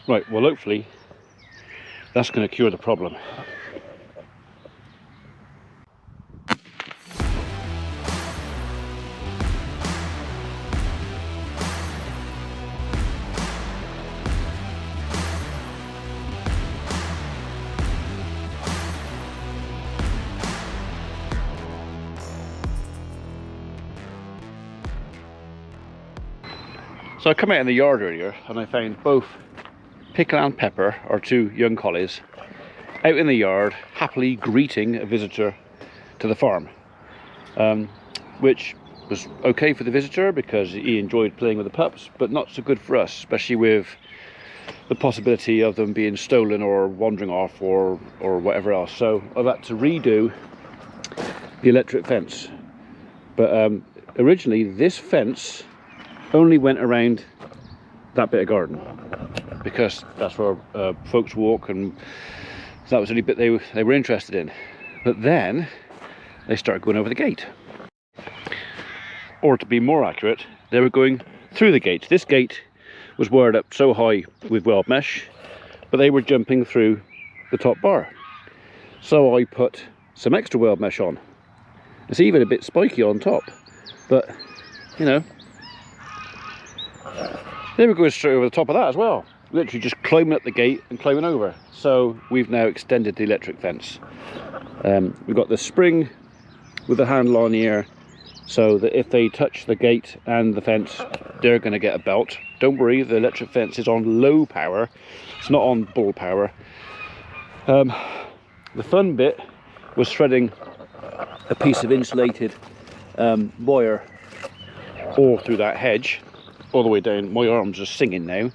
Right, well hopefully that's going to cure the problem. So I come out in the yard earlier and I found both Pickle and Pepper, our two young collies, out in the yard happily greeting a visitor to the farm, which was okay for the visitor because he enjoyed playing with the pups, but not so good for us, especially with the possibility of them being stolen or wandering off or whatever else. So I've had to redo the electric fence, but originally this fence only went around that bit of garden because that's where folks walk, and that was the only bit they were interested in. But then they started going over the gate, or to be more accurate, they were going through the gate. This gate was wired up so high with weld mesh, but they were jumping through the top bar. So I put some extra weld mesh on. It's even a bit spiky on top, but you know, they were going straight over the top of that as well, literally just climbing up the gate and climbing over. So we've now extended the electric fence. We've got the spring with the handle on here, so that if they touch the gate and the fence, they're going to get a belt. Don't worry, the electric fence is on low power, it's not on bull power. The fun bit was threading a piece of insulated wire all through that hedge, all the way down. My arms are singing now.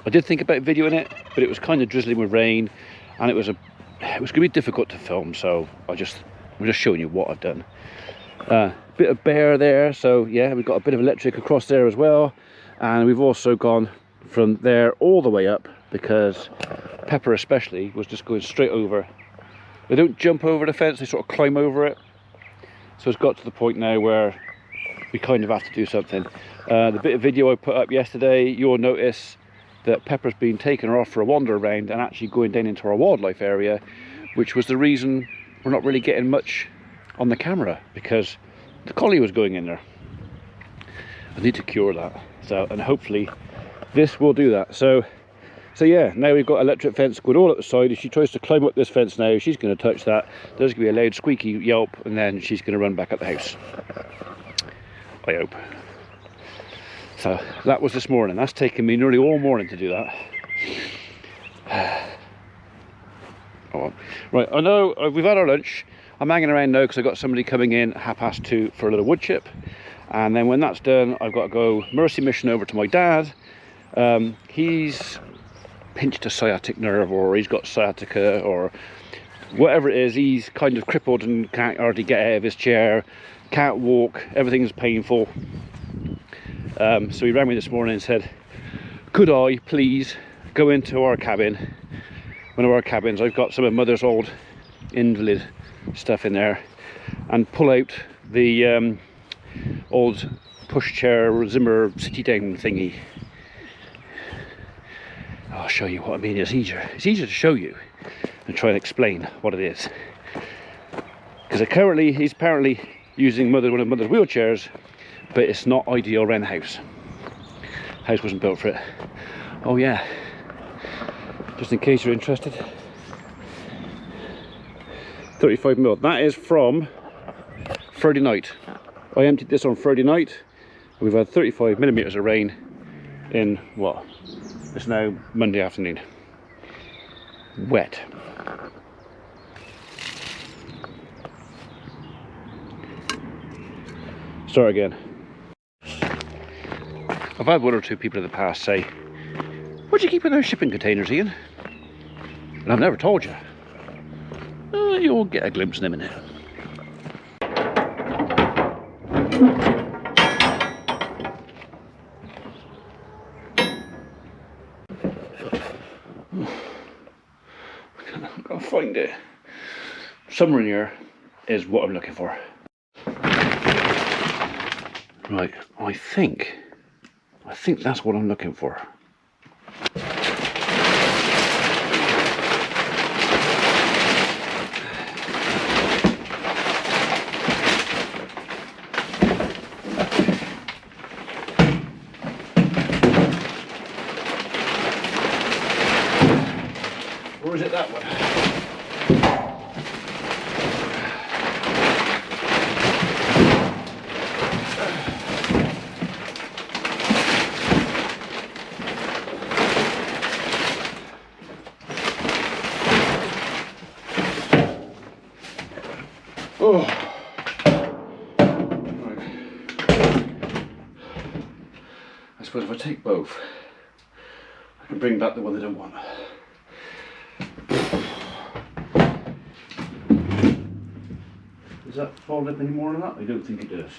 I did think about videoing it, but it was kind of drizzling with rain, and it was going to be difficult to film, so I'm just showing you what I've done. Bit of bare there, so yeah, we've got a bit of electric across there as well, and we've also gone from there all the way up because Pepper especially was just going straight over. They don't jump over the fence, they sort of climb over it. So it's got to the point now where we kind of have to do something. The bit of video I put up yesterday, you'll notice that Pepper's been taking her off for a wander around and actually going down into our wildlife area, which was the reason we're not really getting much on the camera, because the collie was going in there. I need to cure that, so, and hopefully this will do that. So yeah, now we've got electric fence going all up the side. If she tries to climb up this fence now, she's going to touch that. There's going to be a loud squeaky yelp, and then she's going to run back up the house, I hope. So that was this morning. That's taken me nearly all morning to do that. Oh, well. Right, I know we've had our lunch. I'm hanging around now because I've got somebody coming in at 2:30 for a little wood chip, and then when that's done, I've got to go mercy mission over to my dad. He's pinched a sciatic nerve, or he's got sciatica, or whatever it is. He's kind of crippled and can't hardly get out of his chair, can't walk, everything's painful. So he rang me this morning and said, could I please go into our cabin, one of our cabins. I've got some of Mother's old invalid stuff in there, and pull out the old pushchair Zimmer city down thingy. I'll show you what I mean. It's easier to show you and try and explain what it is, because currently he's apparently using one of Mother's wheelchairs, but it's not ideal around the house. House wasn't built for it. Oh yeah, just in case you're interested, 35mm. That is from Friday night. I emptied this on Friday night. We've had 35mm of rain in what? It's now Monday afternoon. Wet. Start again. I've had one or two people in the past say, what do you keep in those shipping containers, Ian? And I've never told you. You'll get a glimpse in a minute. I've got to find it. Somewhere in here is what I'm looking for. Right, I think that's what I'm looking for. Or is it that one? Oh. Right. I suppose if I take both, I can bring back the one I don't want. Does that fold up any more than that? I don't think it does.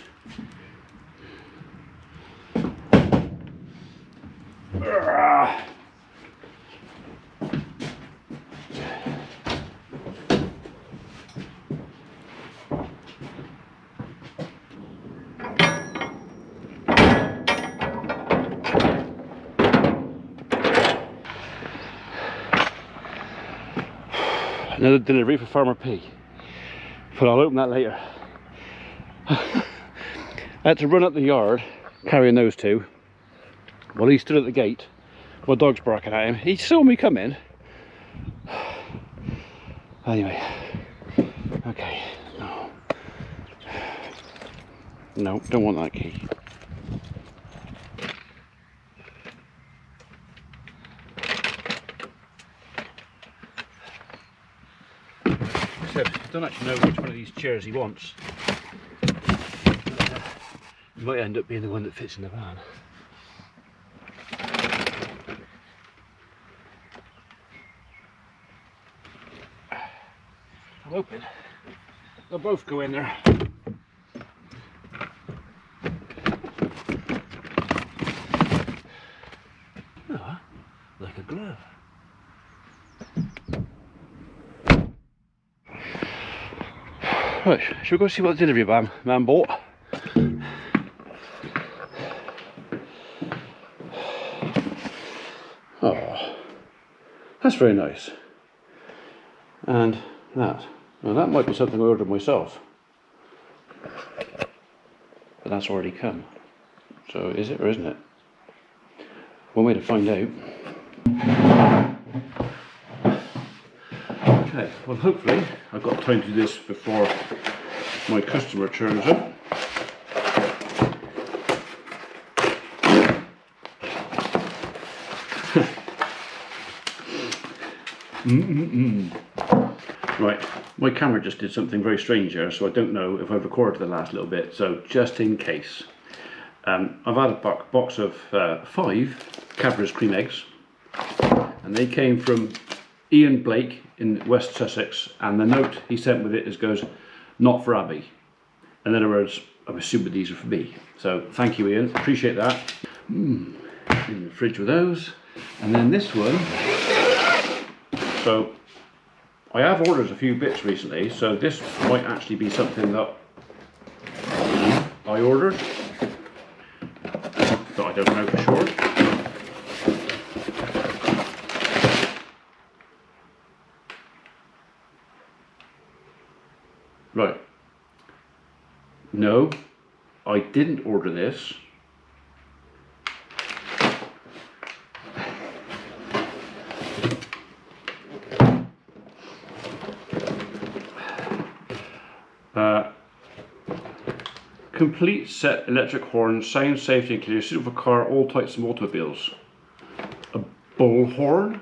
Another delivery for Farmer P, but I'll open that later. I had to run up the yard carrying those two while he stood at the gate. My dog's barking at him. He saw me come in. Anyway, okay. No, don't want that key. I don't actually know which one of these chairs he wants. It might end up being the one that fits in the van. I'm hoping they'll both go in there. Oh, like a glove. Right, shall we go see what the delivery man bought? Oh, that's very nice. And that. Now that might be something I ordered myself. But that's already come. So is it or isn't it? One way to find out. Okay, well hopefully I've got time to do this before my customer turns up. Right, my camera just did something very strange here, so I don't know if I've recorded the last little bit, so just in case. I've had a box of 5 Cadbury's cream eggs, and they came from Ian Blake in West Sussex, and the note he sent with it goes, "Not for Abby." In other words, I'm assuming these are for me. So thank you, Ian, appreciate that. In the fridge with those. And then this one. So I have ordered a few bits recently, so this might actually be something that I ordered, but I don't know for sure. Right. No, I didn't order this. Complete set electric horn, sound, safety and clear, suitable for car, all types of automobiles. A bullhorn?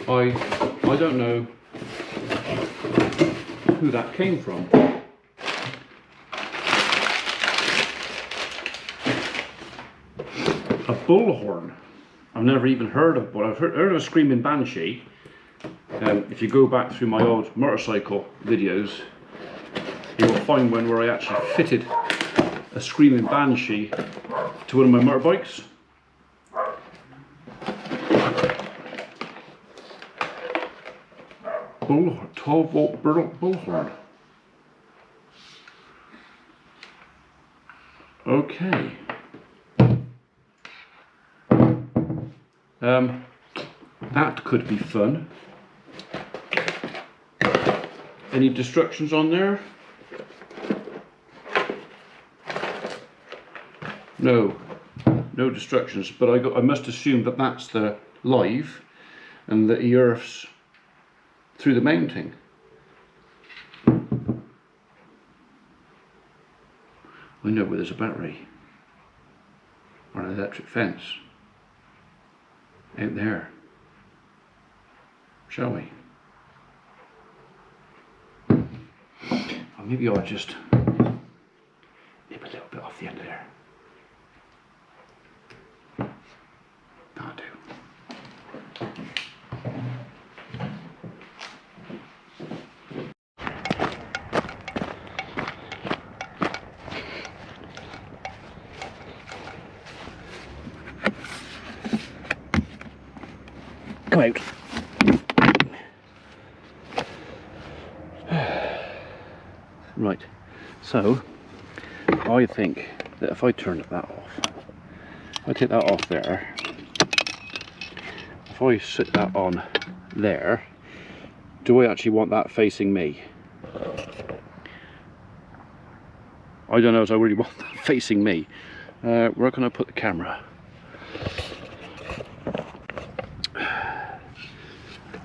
I don't know who that came from. A bullhorn. I've never even heard of one. I've heard of a screaming banshee. If you go back through my old motorcycle videos, you will find one where I actually fitted a screaming banshee to one of my motorbikes. Bullhorn, 12-volt bullhorn. Okay. That could be fun. Any instructions on there? No destructions, but I must assume that that's the live and that he earths through the mounting. I know where there's a battery or an electric fence out there. Shall we? Or maybe I'll just nip a little bit off the end of there. That'll do. Come out. Right, so I think that if I turn that off, I take that off there, if I sit that on there, do I actually want that facing me? I don't know if I really want that facing me. Where can I put the camera?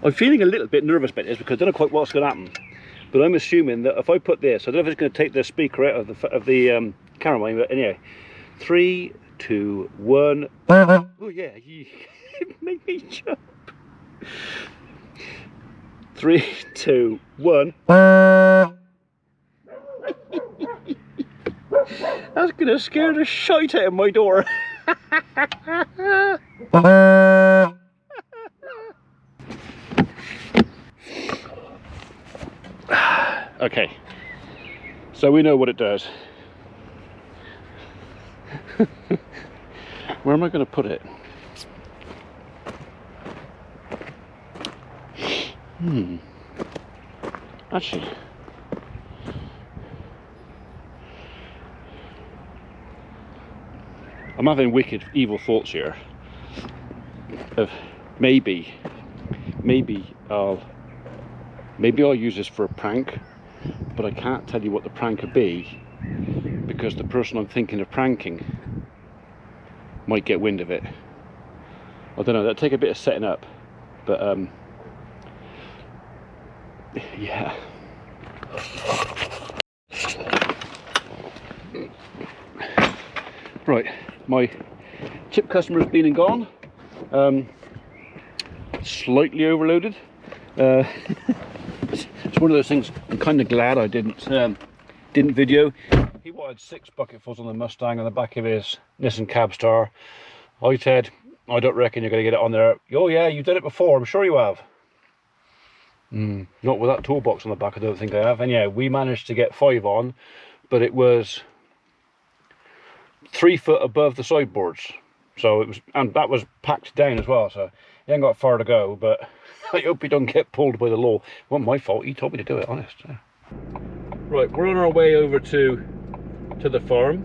I'm feeling a little bit nervous about this because I don't know quite what's going to happen. But I'm assuming that if I put this, I don't know if it's going to take the speaker out of the camera, but anyway, 3, 2, 1. Oh yeah, you make me jump. 3, 2, 1. That's going to scare the shite out of my door. Okay, so we know what it does. Where am I going to put it? Actually, I'm having wicked, evil thoughts here. Of maybe I'll use this for a prank, but I can't tell you what the prank could be because the person I'm thinking of pranking might get wind of it. I don't know, that'll take a bit of setting up, but yeah. Right, my chip customer's been and gone. Slightly overloaded. It's one of those things I'm kind of glad I didn't video. He wanted 6 bucketfuls on the Mustang on the back of his Nissan Cabstar. I said, I don't reckon you're going to get it on there. Oh yeah, you've done it before, I'm sure you have. Not with that toolbox on the back, I don't think I have. And yeah, we managed to get 5 on, but it was 3 foot above the sideboards. So it was, and that was packed down as well, so he ain't got far to go, but I hope he don't get pulled by the law. It wasn't my fault, he told me to do it, honest. Right, we're on our way over to the farm,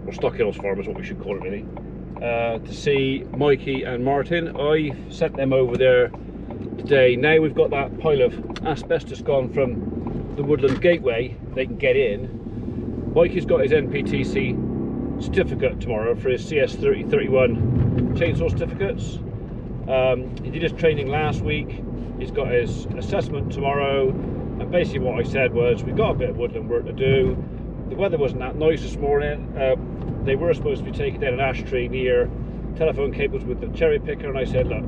or Stockhill's farm is what we should call it really, to see Mikey and Martin. I sent them over there today. Now we've got that pile of asbestos gone from the Woodland gateway, they can get in. Mikey's got his NPTC certificate tomorrow for his CS3031 chainsaw certificates. He did his training last week, he's got his assessment tomorrow, and basically what I said was we've got a bit of woodland work to do. The weather wasn't that nice this morning. They were supposed to be taking down an ash tree near telephone cables with the cherry picker, and I said, look,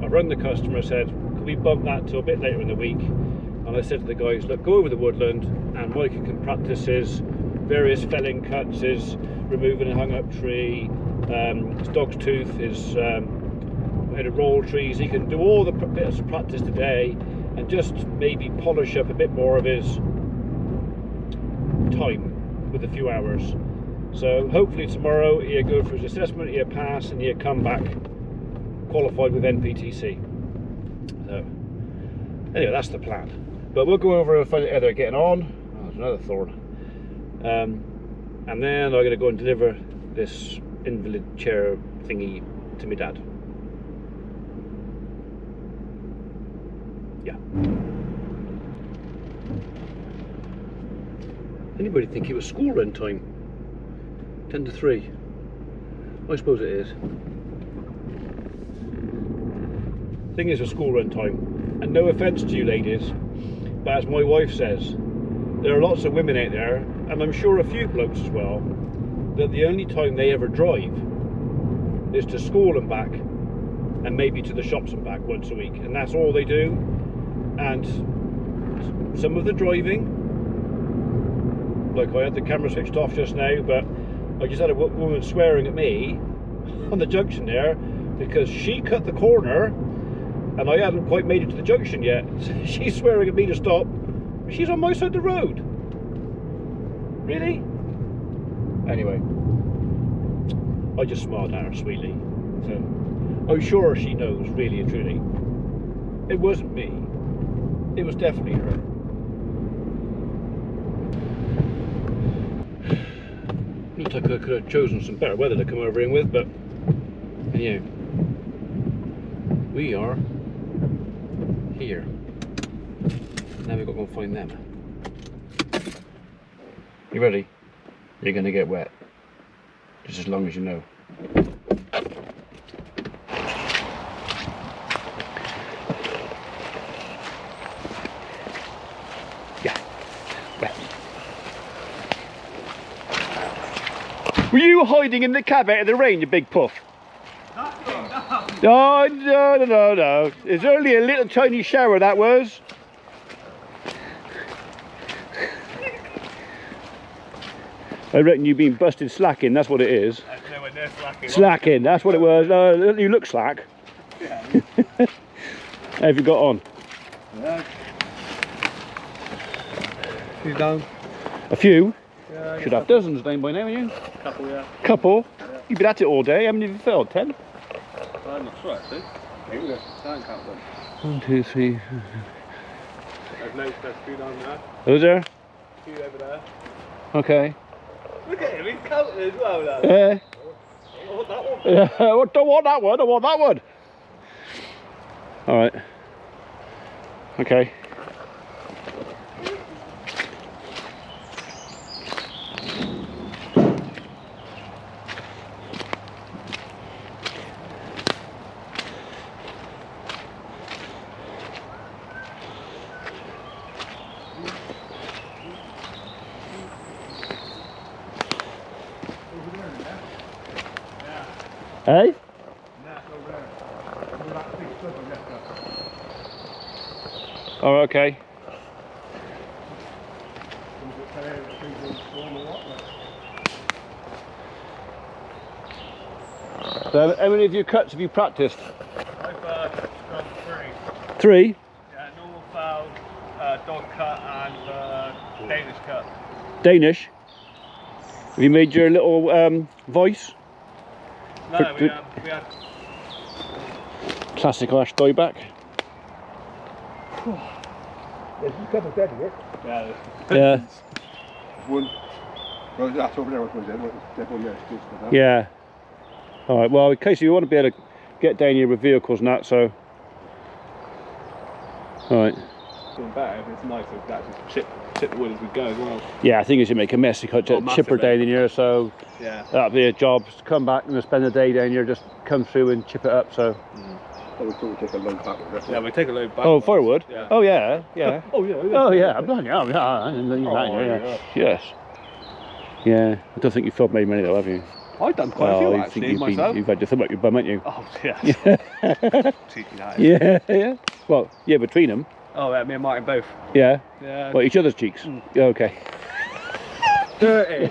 I rang the customer, I said, could we bump that to a bit later in the week? And I said to the guys, look, go over the woodland and Mikey can practice his various felling cuts, his removing a hung up tree, his dog's tooth, his how to roll trees. He can do all the bits of practice today and just maybe polish up a bit more of his time with a few hours. So hopefully tomorrow he'll go for his assessment, he'll pass, and he'll come back qualified with NPTC. So anyway, that's the plan. But we'll go over and find out how they're getting on. Oh, there's another thorn. And then I'm going to go and deliver this invalid chair thingy to my dad. Yeah. Anybody think it was school run time? 10 to 3. I suppose it is. Thing is, a school run time, and no offence to you ladies, but as my wife says, there are lots of women out there, and I'm sure a few blokes as well, that the only time they ever drive is to school and back, and maybe to the shops and back once a week, and that's all they do. And some of the driving, like I had the camera switched off just now, but I just had a woman swearing at me on the junction there because she cut the corner and I hadn't quite made it to the junction yet. So she's swearing at me to stop. She's on my side of the road. Really? Anyway, I just smiled at her sweetly. So I'm sure she knows, really and truly. It wasn't me. It was definitely her. Looks like I could have chosen some better weather to come over in with, but yeah, we are here. Now we've got to go find them. You ready? You're going to get wet. Just as long as you know. Yeah, wet. Were you hiding in the cab out of the rain, you big puff? No, no. It's only a little tiny shower, that was. I reckon you've been busted slacking, that's what it is. That's nowhere near slacking. Slacking, that's what it was. You look slack. Yeah. How have you got on? Yeah. Who's down? A few? Yeah. Should have dozens down by now, haven't you? Couple, yeah. Couple? Yeah. You've been at it all day, how many have you filled? 10? I'm not sure actually. I can't count them. 1, 2, 3. There's two down there. Oh, is there? Two over there. Okay. Look at him, he's counting as well now. Yeah. I want that one. I don't want that one, I want that one. Alright. Okay. Hey? Oh, okay. So, how many of your cuts have you practiced? I've done 3. 3? Yeah, normal foul, dog cut and Danish cut. Danish? Have you made your little voice? No, we had... Classic Ash dieback. There's a couple of dead in it. Yeah. Yeah. One. Well, that's over there, was dead one there. Yeah. Alright, well, in case you want to be able to get down here with vehicles and that, so. Alright. It's getting better if it's nice to actually chip the wood as we go as well. Yeah, I think as you make a mess, you can't chipper down in here, so yeah, that'll be a job. Come back and spend the day down here, just come through and chip it up, so. I would sort of take a load back with yeah, we take a load back. Oh, firewood? Yeah. Oh, yeah, yeah. Oh, yeah. Oh, yeah, I'm done, yeah. Yes. Yeah, I don't think you've filled very many though, have you? I've done quite a few actually myself. You've had your thumb up your bum, haven't you? Oh, yeah. Cheeky that is. Yeah, yeah. Well, yeah, between them. Oh, yeah, me and Martin both. Yeah. Yeah. Well, each other's cheeks. Yeah, okay. Dirty.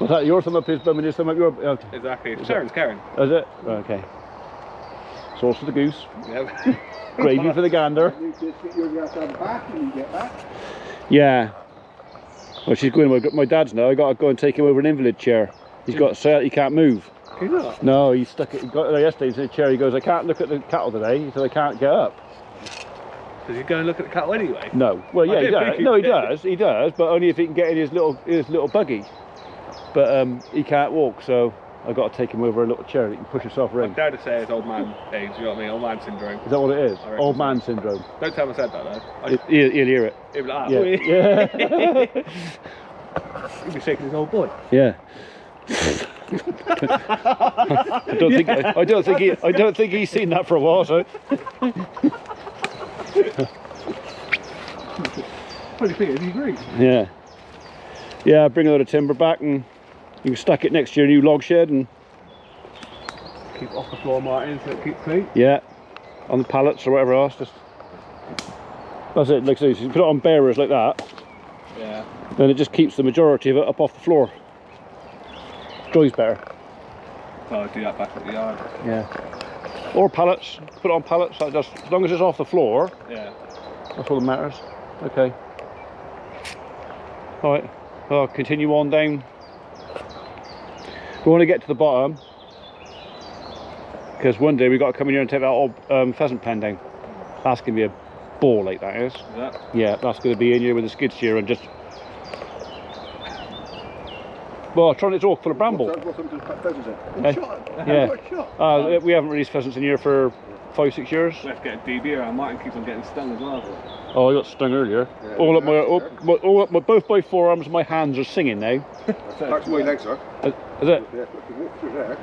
Was that your thumb up his bum and his thumb up your? Okay. Exactly. Sharon's Karen. Is it? Okay. Sauce for the goose. Yeah. Gravy for the gander. You just get your ass out of the bath and you get back. Yeah. Well, she's going with my dad's now. I got to go and take him over an invalid chair. He's got so he can't move. Can you not? No, he's stuck. He got yesterday. He's in a chair. He goes, I can't look at the cattle today. He said, I can't get up. Does he go and look at the cattle anyway? No. Well, yeah, he does. No, he does. He does, but only if he can get in his little buggy. But he can't walk, so I've got to take him over a little chair that he can push himself around. I dare to say it's old man age, you know what I mean? Old man syndrome. Is that what it is? I reckon Old so. man syndrome. Don't tell him I said that though. He'll hear it. He'll be like, Yeah. Yeah. He'll be shaking his old boy. Yeah. I don't think he's seen that for a while, so. Funny thing is, he agrees. Yeah. Yeah, bring a load of timber back and you can stack it next to your new log shed and Keep it off the floor, Martin, so it keeps clean. yeah, on the pallets or whatever else. Just that's it. Like so, if you put it on bearers like that, Yeah. then it just keeps the majority of it up off the floor. Dries better. So I'll do that back at the yard. Yeah. Or pallets. Put it on pallets. Like just as long as it's off the floor. Yeah. That's all that matters. Okay. All right. I'll continue on down. We want to get to the bottom because one day we've got to come in here and take that old pheasant pen down. That's going to be a ball, like that is. Is that? Yeah, that's going to be in here with a skid steer and just. Well, trying it's all full of bramble. What's happened to the pheasants then? Eh? Shot. Yeah. What shot? We haven't released pheasants in here for 5-6 years. We have to get a DB around. Martin keeps on getting stung as well. Oh, I got stung earlier. Yeah, all up my both my forearms, my hands are singing now. That's my legs, sir. Is it? Yeah, walk through there.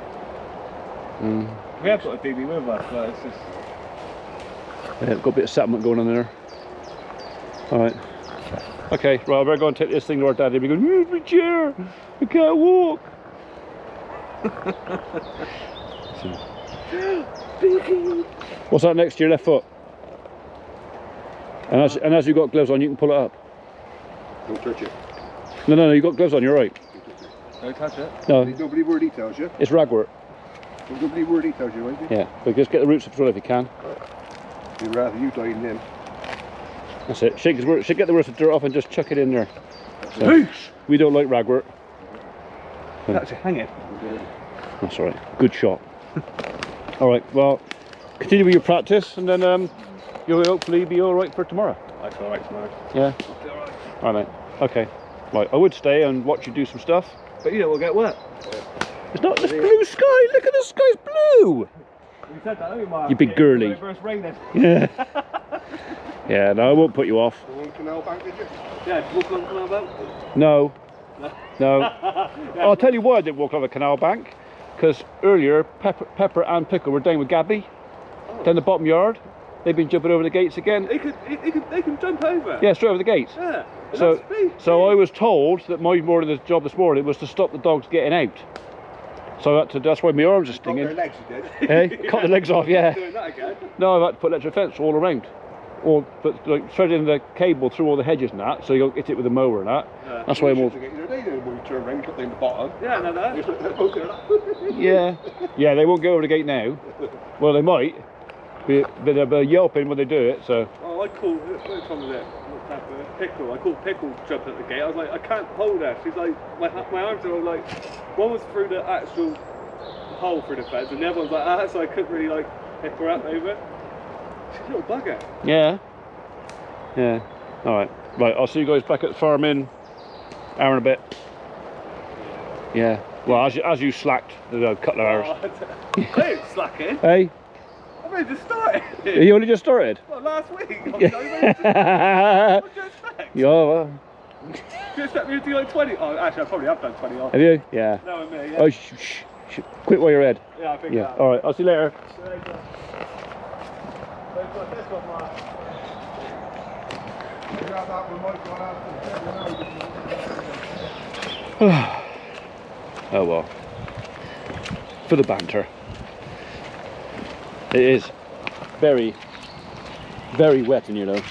We have got a DB with us, but it's just. Yeah, got a bit of settlement going on there. All right. Okay, right, I better go and take this thing to our daddy. We're going, move my chair, I can't walk. What's that next to your left foot? And as you've got gloves on, you can pull it up. Don't touch it. No, you've got gloves on, you're right. Don't touch it. No, Don't believe word he tells you. it's ragwort. Don't believe word he tells you, right? Yeah, but just get the roots up as well if you can. He'd rather you die than him. That's it. Shake get the roots of dirt off and just chuck it in there. So, we don't like ragwort. Actually, hang it. That's all right. Good shot. All right. Well, continue with your practice, and then you'll hopefully be all right for tomorrow. I feel alright tomorrow. Yeah. I'll be alright. All right, mate. Okay. Right. I would stay and watch you do some stuff. But you know, we'll get wet. It's not. It's blue sky. Look at the sky's blue. You said that, haven't you, Mark? You big girly. When it first rained. Yeah. Yeah. No, I won't put you off. The one canal bank, did you? Yeah, walk along the canal boat. No. No. I'll tell you why I didn't walk on the canal bank. Because earlier, Pepper and Pickle were down with Gabby, down the bottom yard. They've been jumping over the gates again. They can jump over. Yeah, straight over the gates. Yeah. So I was told that my job this morning was to stop the dogs getting out. So that's why my arms are Got stinging. their legs, he did. Hey, cut the legs off, yeah. Doing that again. No, I've had to put electric fence all around. But like threading the cable through all the hedges and that, so you'll hit it with a mower and that. Yeah. That's why I'm all. They when you turn around, put them in the bottom. Yeah, I know that. Yeah, they won't go over the gate now. Well, they might, but they'll be yelping when they do it. So. Oh, I called, which one was it? Pickle. I called Pickle jumped at the gate. I was like, I can't hold her. She's like, my arms are all like, one was through the actual hole through the fence, and the other one's like that, so I couldn't really like pick her up over. She's a little bugger. Yeah. Yeah. All right. Right. I'll see you guys back at the farm in hour and a bit. Yeah. Well, as you slacked a couple of hours. Oh, I ain't slacking. Hey. I've only just started. You only just started. Well, last week. What do Yeah. you expect? Yeah. Well, Do you expect me to do like 20? Oh, actually, I probably have done 20 off. have you? Yeah. No, me, yeah. Oh, quit while you're ahead. Yeah, I think Yeah. that. All right. I'll see you later. See you later. They've got this one, Mark. You got that one, Mike, gone out. Oh well. For the banter. It is very, very wet in here though.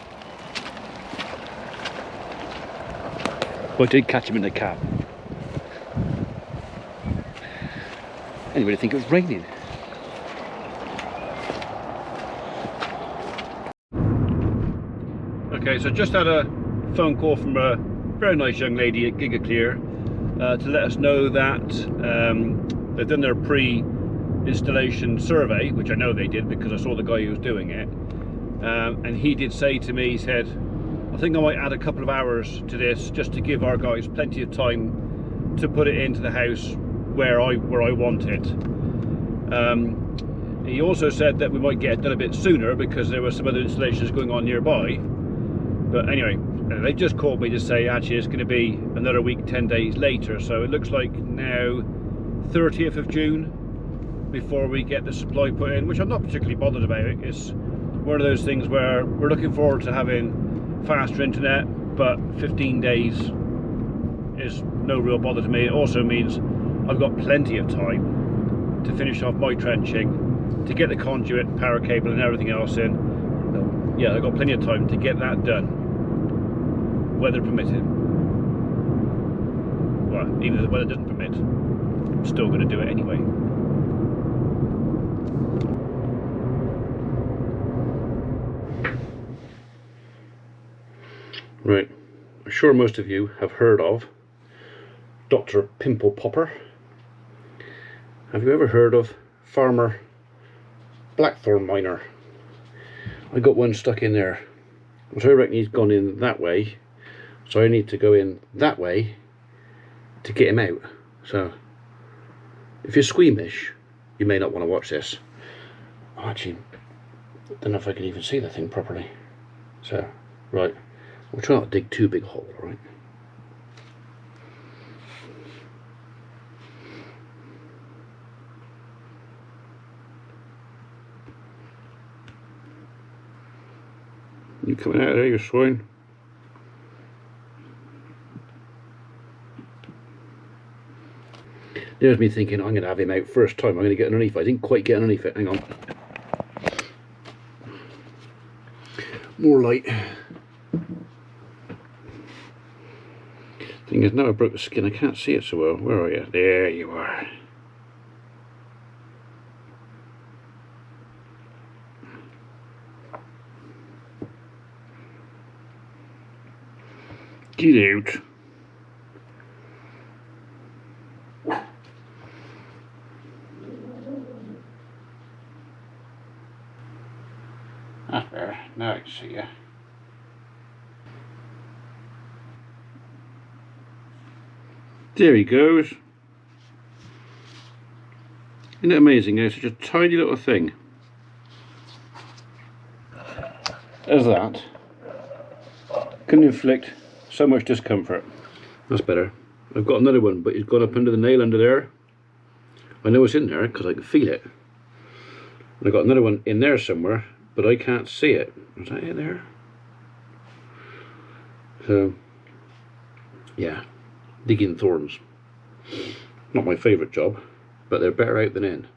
But I did catch him in the cab. Anybody think it was raining? Okay, so just had a phone call from a very nice young lady at Gigaclear to let us know that they've done their pre-installation survey, which I know they did because I saw the guy who was doing it, and he did say to me, he said, I think I might add a couple of hours to this just to give our guys plenty of time to put it into the house where I want it. He also said that we might get it done a bit sooner because there were some other installations going on nearby. But anyway, they just called me to say actually it's going to be another week, 10 days later. So it looks like now 30th of June before we get the supply put in, which I'm not particularly bothered about. It's one of those things where we're looking forward to having faster internet, but 15 days is no real bother to me. It also means I've got plenty of time to finish off my trenching, to get the conduit, power cable and everything else in. Yeah, I've got plenty of time to get that done, weather permitting. Well, even if the weather doesn't permit, I'm still going to do it anyway. Right, I'm sure most of you have heard of Dr. Pimple Popper. Have you ever heard of Farmer Blackthorn Miner? I got one stuck in there. So I reckon he's gone in that way. So I need to go in that way to get him out. So if you're squeamish, you may not want to watch this. Actually, I don't know if I can even see the thing properly. So, right, we'll try not to dig too big a hole, right? You coming out of there, you swine? There's me thinking I'm going to have him out first time. I'm going to get underneath it. I didn't quite get underneath it. Hang on. More light. Thing is, now I broke the skin, I can't see it so well. Where are you? There you are. Get out. That's better. Now I can see you. There he goes. Isn't it amazing how such a tiny little thing as that can inflict so much discomfort? That's better. I've got another one, but he's gone up under the nail under there. I know it's in there because I can feel it. And I've got another one in there somewhere, but I can't see it. Is that it there? So, yeah, digging thorns. Not my favourite job, but they're better out than in.